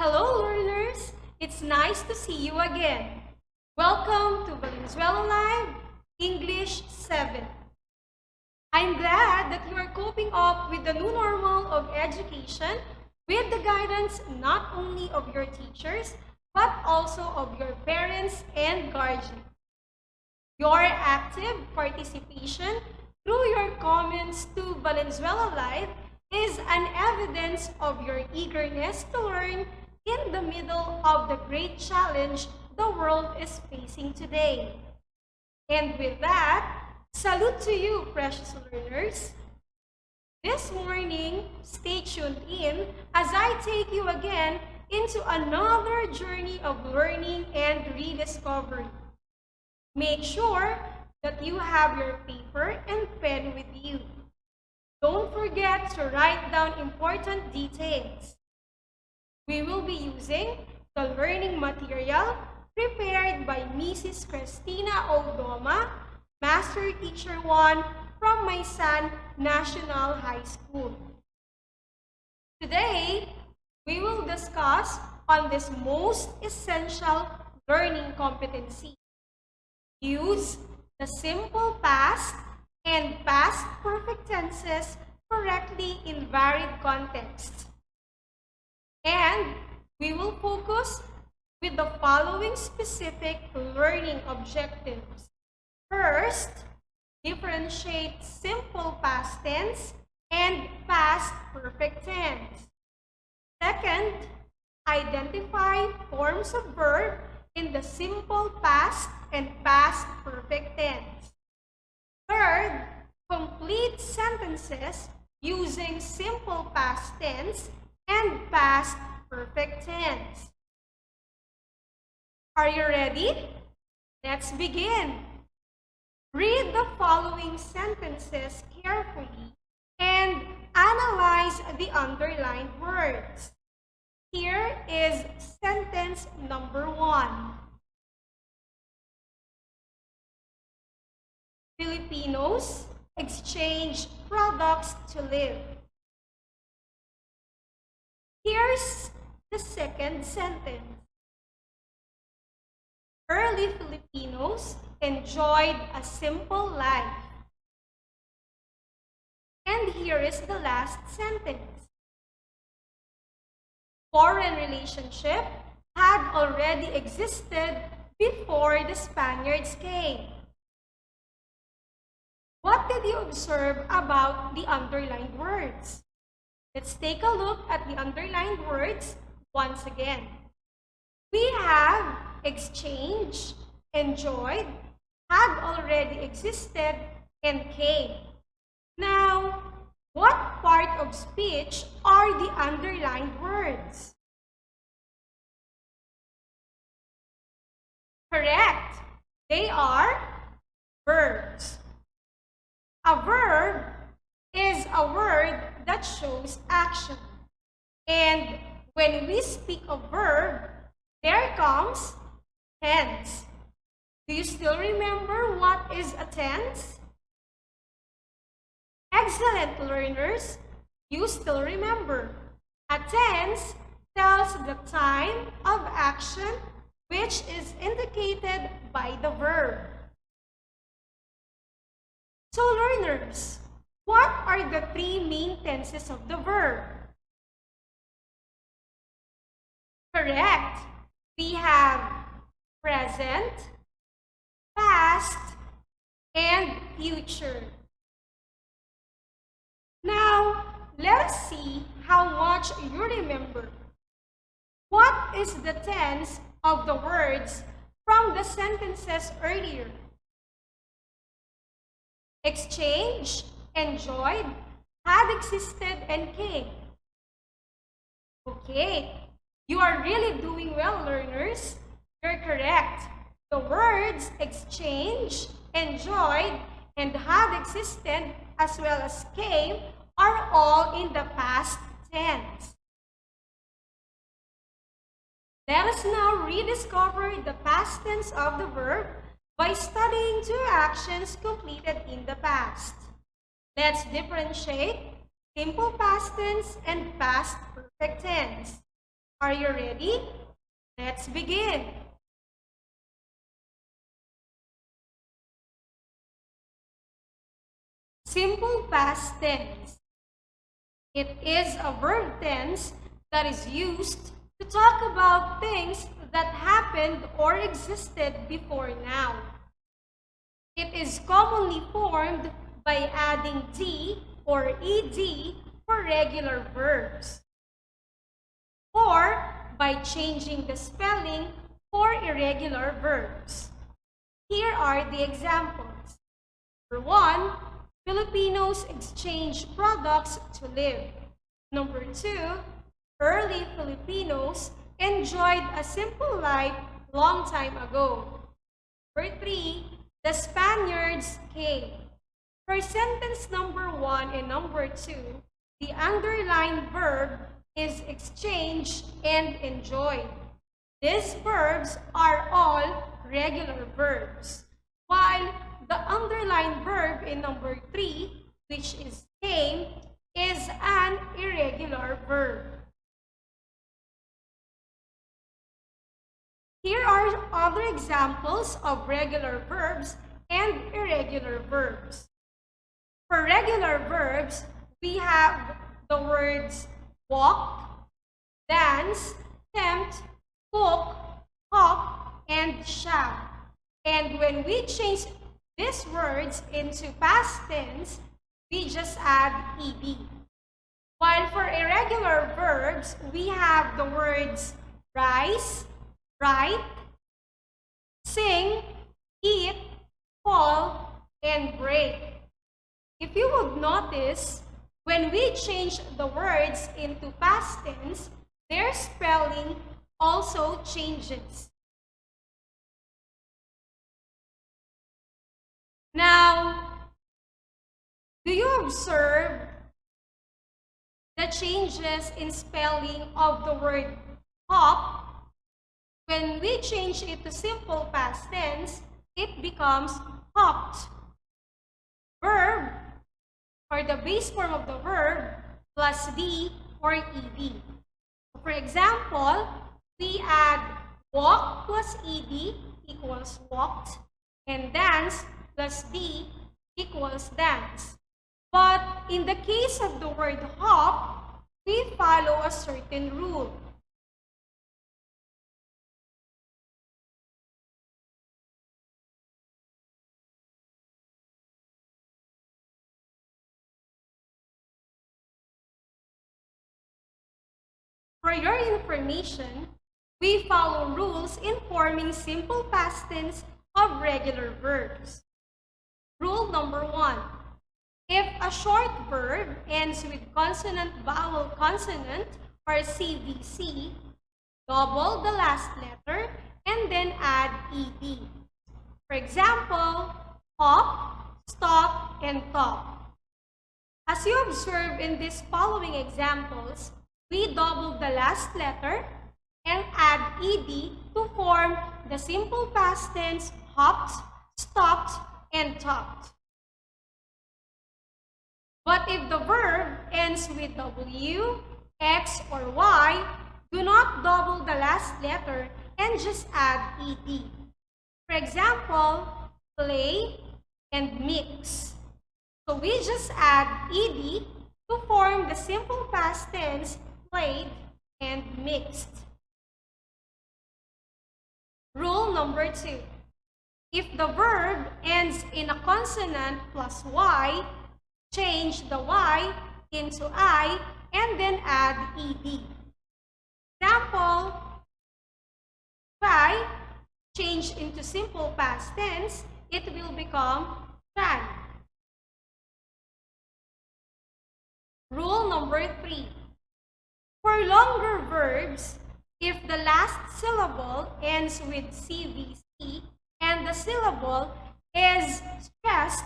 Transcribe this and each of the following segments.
Hello learners! It's nice to see you again. Welcome to Valenzuela Live English 7. I'm glad that you are coping up with the new normal of education with the guidance not only of your teachers but also of your parents and guardians. Your active participation through your comments to Valenzuela Live is an evidence of your eagerness to learn in the middle of the great challenge the world is facing today. And with that, salute to you, precious learners. This morning, stay tuned in as I take you again into another journey of learning and rediscovery. Make sure that you have your paper and pen with you. Don't forget to write down important details. We will be using the learning material prepared by Mrs. Christina Odoma, Master Teacher 1 from my son National High School. Today, we will discuss on this most essential learning competency. Use the simple past and past perfect tenses correctly in varied contexts. And we will focus with the following specific learning objectives. First, differentiate simple past tense and past perfect tense. Second, identify forms of verb in the simple past and past perfect tense. Third, complete sentences using simple past tense and past perfect tense. Are you ready? Let's begin. Read the following sentences carefully and analyze the underlined words. Here is sentence number 1. Filipinos exchange products to live. Here's the second sentence. Early Filipinos enjoyed a simple life. And here is the last sentence. Foreign relationship had already existed before the Spaniards came. What did you observe about the underlined words? Let's take a look at the underlined words once again. We have exchange, enjoyed, had already existed, and came. Now, what part of speech are the underlined words? Correct. They are verbs. A verb is a word that shows action. And when we speak of verb, there comes tense. Do you still remember what is a tense? Excellent learners, you still remember. A tense tells the time of action which is indicated by the verb. So learners, what are the three main tenses of the verb? Correct. We have present, past, and future. Now, let us see how much you remember. What is the tense of the words from the sentences earlier? Exchange, enjoyed, had existed, and came. Okay, you are really doing well, learners. You're correct. The words exchange, enjoyed, and had existed, as well as came, are all in the past tense. Let us now rediscover the past tense of the verb by studying two actions completed in the past. Let's differentiate simple past tense and past perfect tense. Are you ready? Let's begin. Simple past tense. It is a verb tense that is used to talk about things that happened or existed before now. It is commonly formed by adding D or ED for regular verbs, or by changing the spelling for irregular verbs. Here are the examples. Number 1, Filipinos exchange products to live. Number 2, early Filipinos enjoyed a simple life long time ago. Number 3, the Spaniards came. For sentence number 1 and number 2, the underlined verb is exchange and enjoy. These verbs are all regular verbs, while the underlined verb in number 3, which is came, is an irregular verb. Here are other examples of regular verbs and irregular verbs. For regular verbs, we have the words walk, dance, tempt, cook, hop, and shall. And when we change these words into past tense, we just add ed. While for irregular verbs, we have the words rise, write, sing, eat, fall, and break. If you would notice, when we change the words into past tense, their spelling also changes. Now, do you observe the changes in spelling of the word hop? When we change it to simple past tense, it becomes hopped. Verb, or the base form of the verb, plus D or ED. For example, we add walk plus ED equals walked, and dance plus D equals dance. But in the case of the word hop, we follow a certain rule. For your information, we follow rules in forming simple past tense of regular verbs. Rule number 1. If a short verb ends with consonant-vowel-consonant or CVC, double the last letter and then add ed. For example, hop, stop, and top. As you observe in these following examples, we double the last letter and add ed to form the simple past tense hopped, stopped, and topped. But if the verb ends with W, X, or Y, do not double the last letter and just add ed. For example, play and mix. So we just add ed to form the simple past tense played and mixed. Rule number 2. If the verb ends in a consonant plus Y, change the Y into I and then add ed. Example, try, change into simple past tense, it will become try. Rule number 3. For longer verbs, if the last syllable ends with CVC and the syllable is stressed,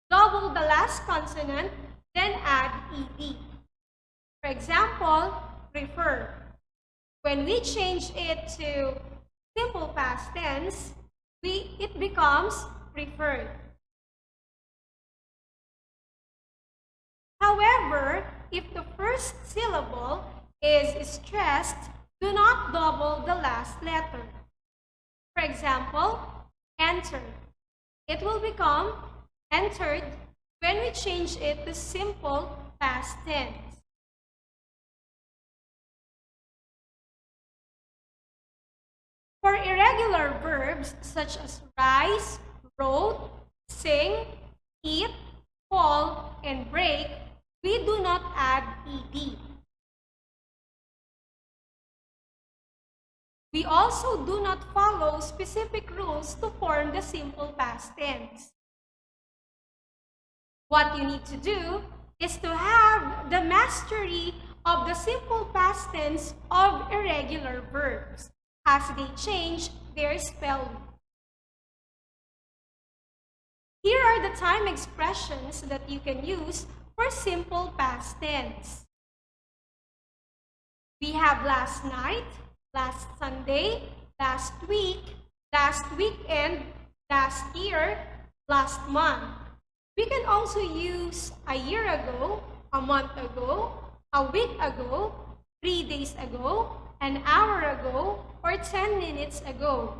double the last consonant, then add ed. For example, prefer. When we change it to simple past tense, it becomes preferred. However, if the first syllable is stressed, Do not double the last letter. For example, enter. It will become entered when we change it to simple past tense. For irregular verbs such as rise, wrote, sing, eat, fall, and break, we do not add ed. We also do not follow specific rules to form the simple past tense. What you need to do is to have the mastery of the simple past tense of irregular verbs as they change their spelling. Here are the time expressions that you can use for simple past tense. We have last night, last Sunday, last week, last weekend, last year, last month. We can also use a year ago, a month ago, a week ago, 3 days ago, an hour ago, or 10 minutes ago.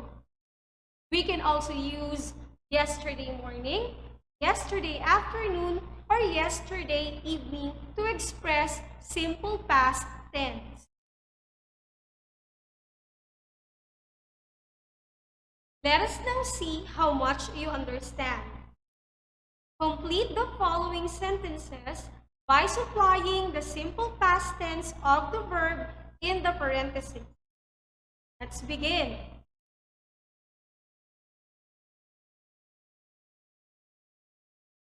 We can also use yesterday morning, yesterday afternoon, or yesterday evening to express simple past tense. Let us now see how much you understand. Complete the following sentences by supplying the simple past tense of the verb in the parentheses. Let's begin.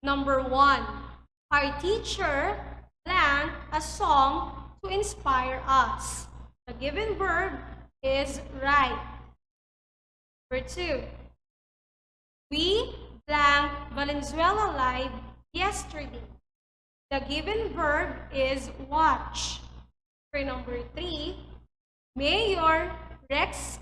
Number 1. Our teacher planned a song to inspire us. The given verb is write. Number 2. We blank Valenzuela Live yesterday. The given verb is watch. For number 3, Mayor Rex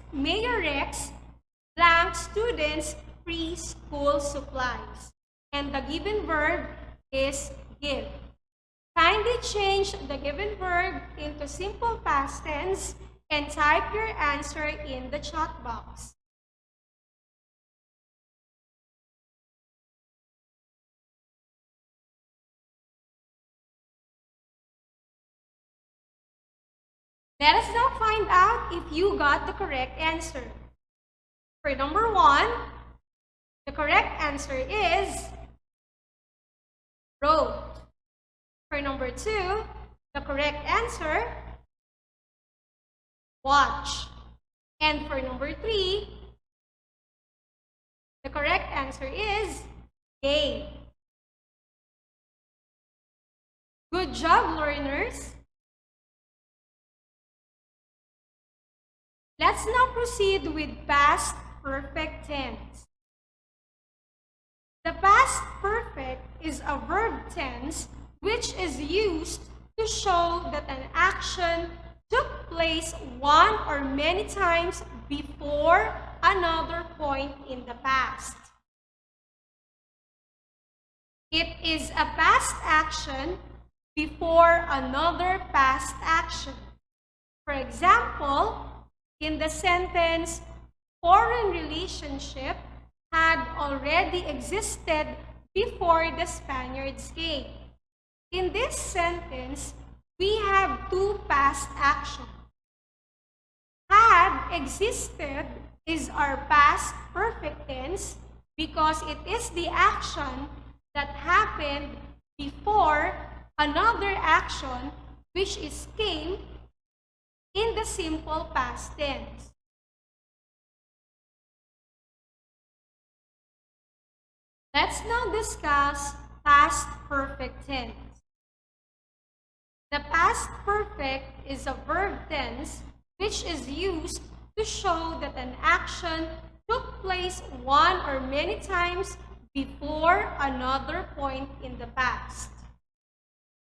blank students free school supplies. And the given verb is give. Kindly change the given verb into simple past tense and type your answer in the chat box. Let us now find out if you got the correct answer. For number 1, the correct answer is wrote. For number 2, the correct answer, watch. And for number 3, the correct answer is gave. Good job, learners! Let's now proceed with past perfect tense. The past perfect is a verb tense which is used to show that an action took place one or many times before another point in the past. It is a past action before another past action. For example, in the sentence, foreign relationship had already existed before the Spaniards came. In this sentence, we have two past actions. Had existed is our past perfect tense because it is the action that happened before another action which is came in the simple past tense. Let's now discuss past perfect tense. The past perfect is a verb tense which is used to show that an action took place one or many times before another point in the past.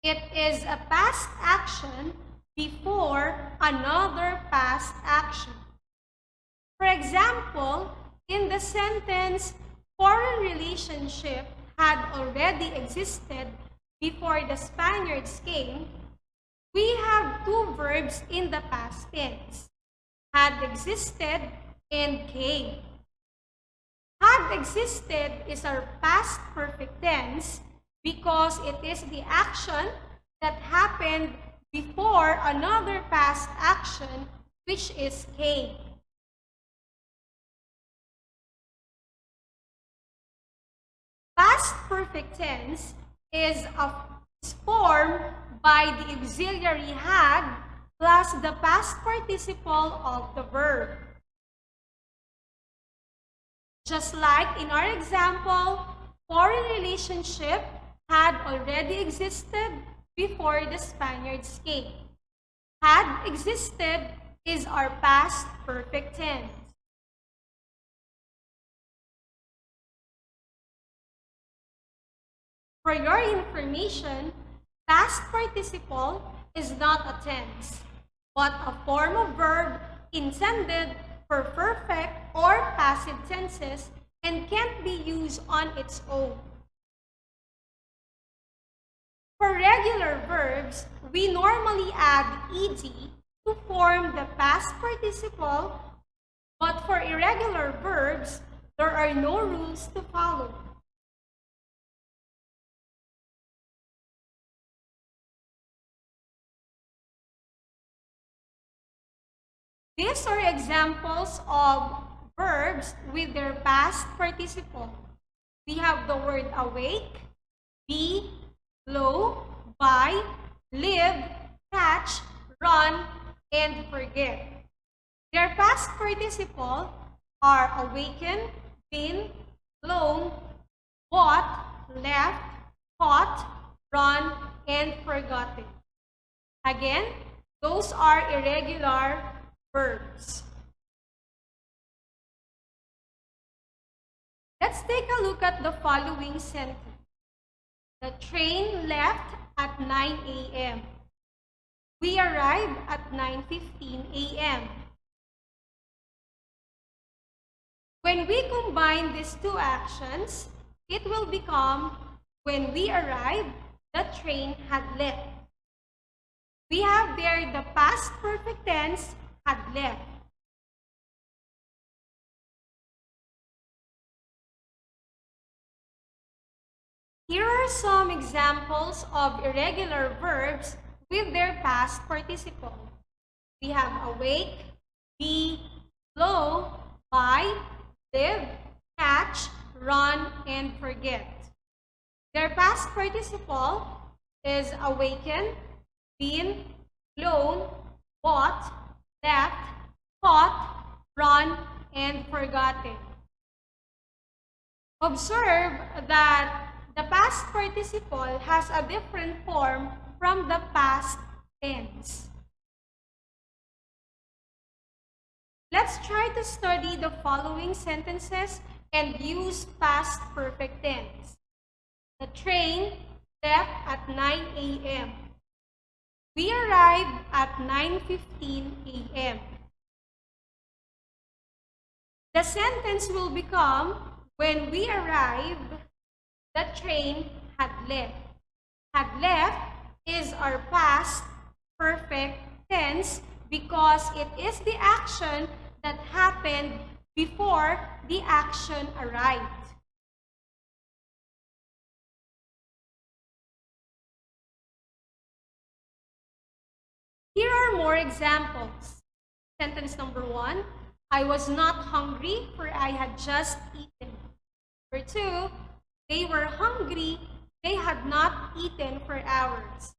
It is a past action before another past action. For example, in the sentence, foreign relationship had already existed before the Spaniards came, We have two verbs in the past tense, had existed and came. Had existed is our past perfect tense because it is the action that happened before another past action, which is came. Past perfect tense is formed by the auxiliary had plus the past participle of the verb. Just like in our example, foreign relationship had already existed before the Spaniards came. Had existed is our past perfect tense. For your information, past participle is not a tense, but a form of verb intended for perfect or passive tenses and can't be used on its own. For regular verbs, we normally add ed to form the past participle, but for irregular verbs, there are no rules to follow. These are examples of verbs with their past participle. We have the word awake, be, blow, buy, live, catch, run, and forget. Their past participle are awaken, been, blown, bought, left, caught, run, and forgotten. Again, those are irregular verbs. Let's take a look at the following sentence. The train left at 9 a.m. We arrived at 9:15 a.m. When we combine these two actions, it will become when we arrived, the train had left. We have there the past perfect tense had left. Here are some examples of irregular verbs with their past participle. We have awake, be, blow, buy, live, catch, run, and forget. Their past participle is awaken, been, blown, bought, left, caught, run, and forgotten. Observe that the past participle has a different form from the past tense. Let's try to study the following sentences and use past perfect tense. The train left at 9 a.m. We arrived at 9:15 a.m. The sentence will become, when we arrived, the train had left. Had left is our past perfect tense because it is the action that happened before the action arrived. Here are more examples. Sentence number 1, I was not hungry for I had just eaten. Number 2, they were hungry, they had not eaten for hours.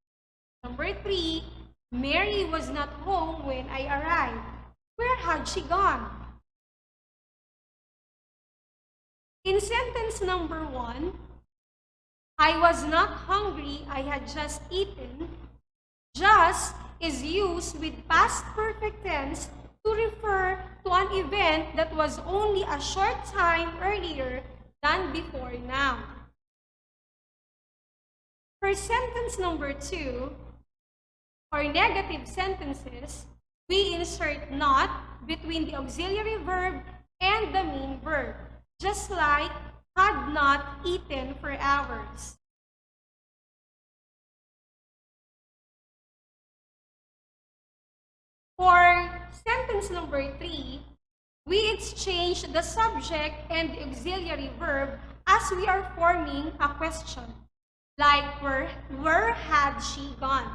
Number 3, Mary was not home when I arrived. Where had she gone? In sentence number 1, I was not hungry, I had just eaten. Just is used with past perfect tense to refer to an event that was only a short time earlier than before now. For sentence number 2, or negative sentences, we insert not between the auxiliary verb and the main verb, just like had not eaten for hours. For sentence number 3, we exchange the subject and the auxiliary verb as we are forming a question, like where had she gone?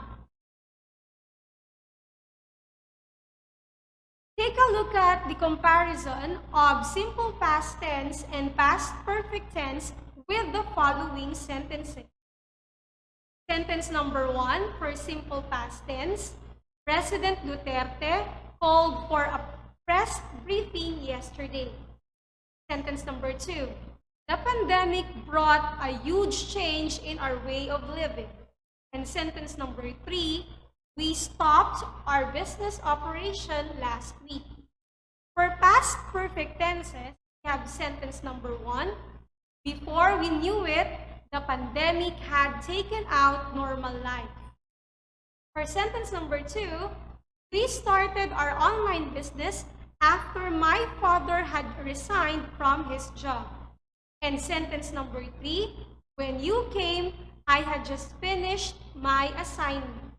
Take a look at the comparison of simple past tense and past perfect tense with the following sentences. Sentence number 1 for simple past tense. President Duterte called for a press briefing yesterday. Sentence number 2. The pandemic brought a huge change in our way of living. And sentence number 3. We stopped our business operation last week. For past perfect tenses, we have sentence number 1. Before we knew it, the pandemic had taken out normal life. For sentence number 2, we started our online business after my father had resigned from his job. And sentence number 3, when you came, I had just finished my assignment.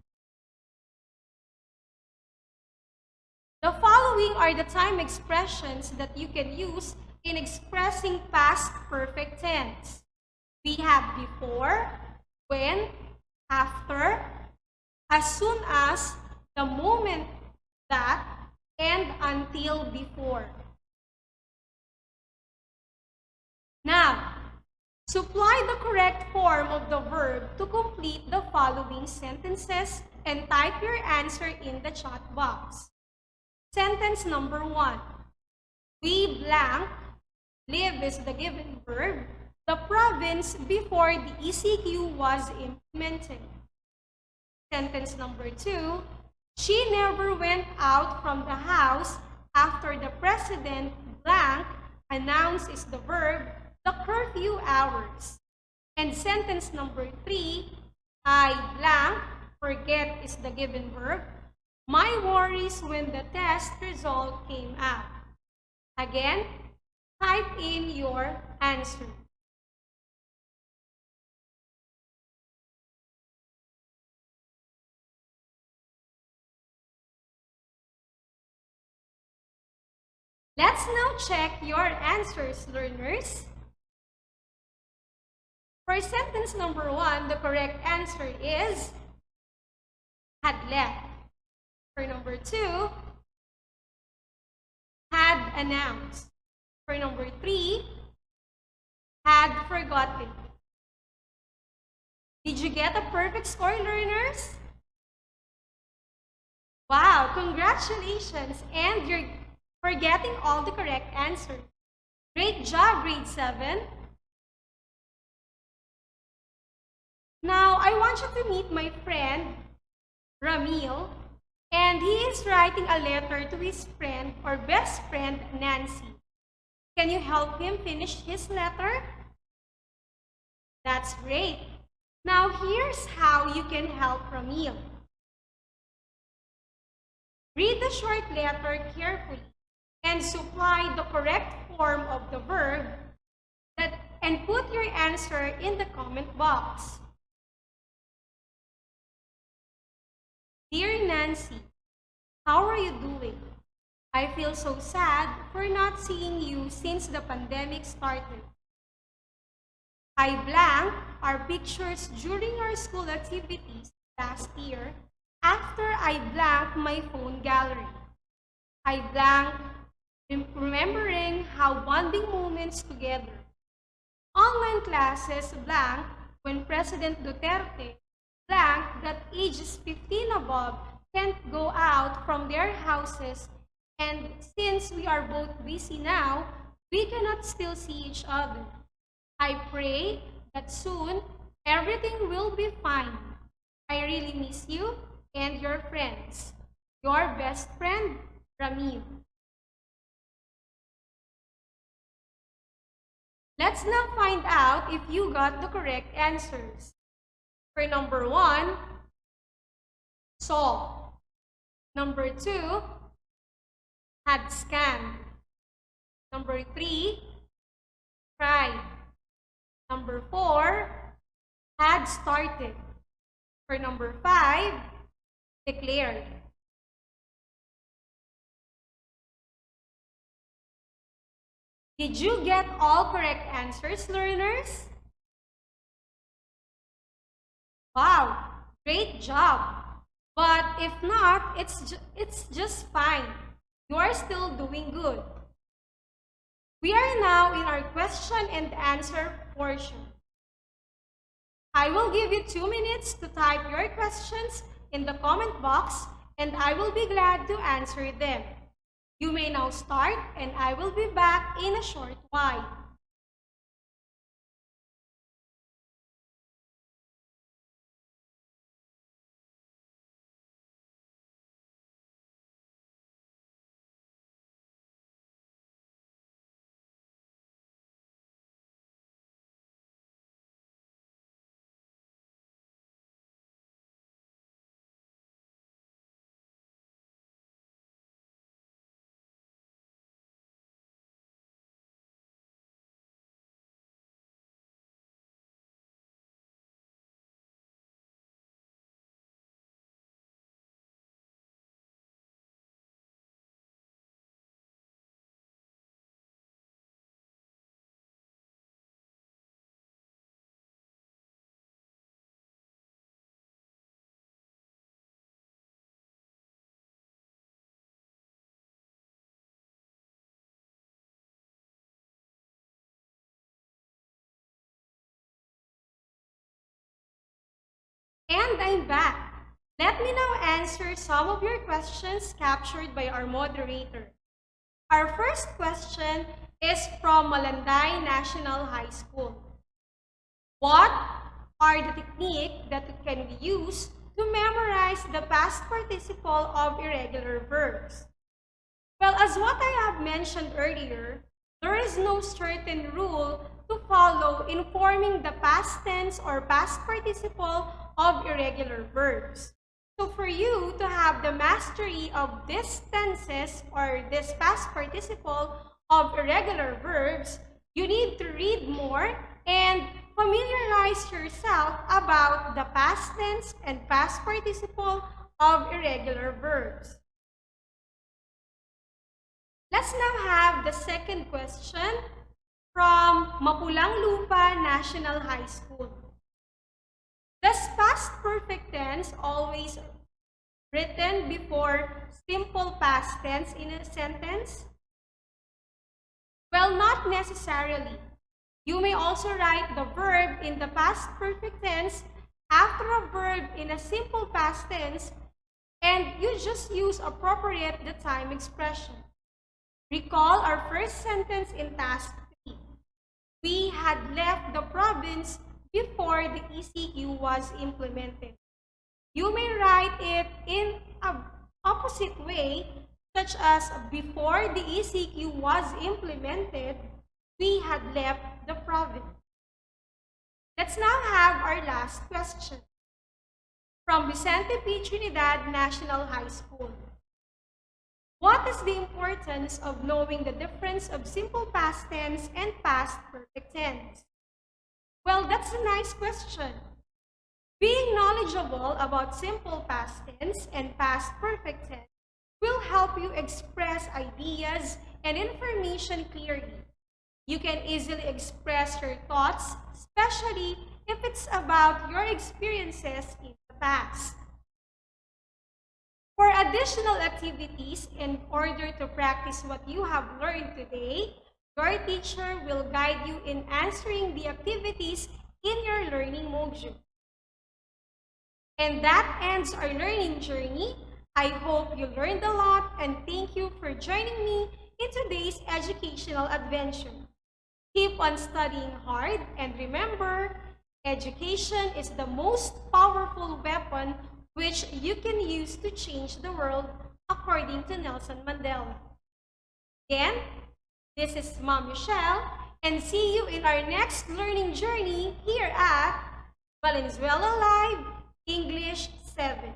The following are the time expressions that you can use in expressing past perfect tense. We have before, when, after, as soon as, the moment that, and until before. Now, supply the correct form of the verb to complete the following sentences and type your answer in the chat box. Sentence number 1. We blank, live is the given verb, the province before the ECQ was implemented. Sentence number 2. She never went out from the house after the president blank announced is the verb, the curfew hours. And sentence number 3. I blank, forget is the given verb, my worries when the test result came out. Again, type in your answer. Let's now check your answers, learners. For sentence number 1, the correct answer is had left. For number 2, had announced. For number 3, had forgotten. Did you get a perfect score, learners? Wow, congratulations! And you're getting all the correct answers. Great job, grade 7. Now, I want you to meet my friend, Ramil, and he is writing a letter to his friend or best friend, Nancy. Can you help him finish his letter? That's great. Now, here's how you can help Ramil. Read the short letter carefully and supply the correct form of the verb and put your answer in the comment box. Dear Nancy, how are you doing? I feel so sad for not seeing you since the pandemic started. I blank our pictures during our school activities last year after I blank my phone gallery. I blank remembering how bonding moments together. Online classes blank when President Duterte blank that ages 15 above can't go out from their houses, and since we are both busy now, we cannot still see each other. I pray that soon everything will be fine. I really miss you and your friends. Your best friend, Ramil. Let's now find out if you got the correct answers. For number 1, saw. Number 2, had scanned. Number 3, tried. Number 4, had started. For number 5, declared. Did you get all correct answers, learners? Wow, great job. But if not, it's just fine. You are still doing good. We are now in our question and answer portion. I will give you 2 minutes to type your questions in the comment box and I will be glad to answer them. You may now start and I will be back in a short while. And I'm back. Let me now answer some of your questions captured by our moderator. Our first question is from Malanday National High School. What are the techniques that can be used to memorize the past participle of irregular verbs? Well, as what I have mentioned earlier, there is no certain rule to follow in forming the past tense or past participle of irregular verbs. So for you to have the mastery of these tenses or this past participle of irregular verbs, you need to read more and familiarize yourself about the past tense and past participle of irregular verbs. Let's now have the second question from Mapulang Lupa National High School. Does past perfect tense always written before simple past tense in a sentence? Well, not necessarily. You may also write the verb in the past perfect tense after a verb in a simple past tense, and you just use appropriate the time expression. Recall our first sentence in task 3. We had left the province before the ECQ was implemented. You may write it in an opposite way, such as before the ECQ was implemented, we had left the province. Let's now have our last question from Vicente P. Trinidad National High School. What is the importance of knowing the difference of simple past tense and past perfect tense? Well, that's a nice question. Being knowledgeable about simple past tense and past perfect tense will help you express ideas and information clearly. You can easily express your thoughts, especially if it's about your experiences in the past. For additional activities, in order to practice what you have learned today, your teacher will guide you in answering the activities in your learning module. And that ends our learning journey. I hope you learned a lot and thank you for joining me in today's educational adventure. Keep on studying hard and remember, education is the most powerful weapon which you can use to change the world according to Nelson Mandela. Again, this is Mom Michelle and see you in our next learning journey here at Valenzuela Live English 7.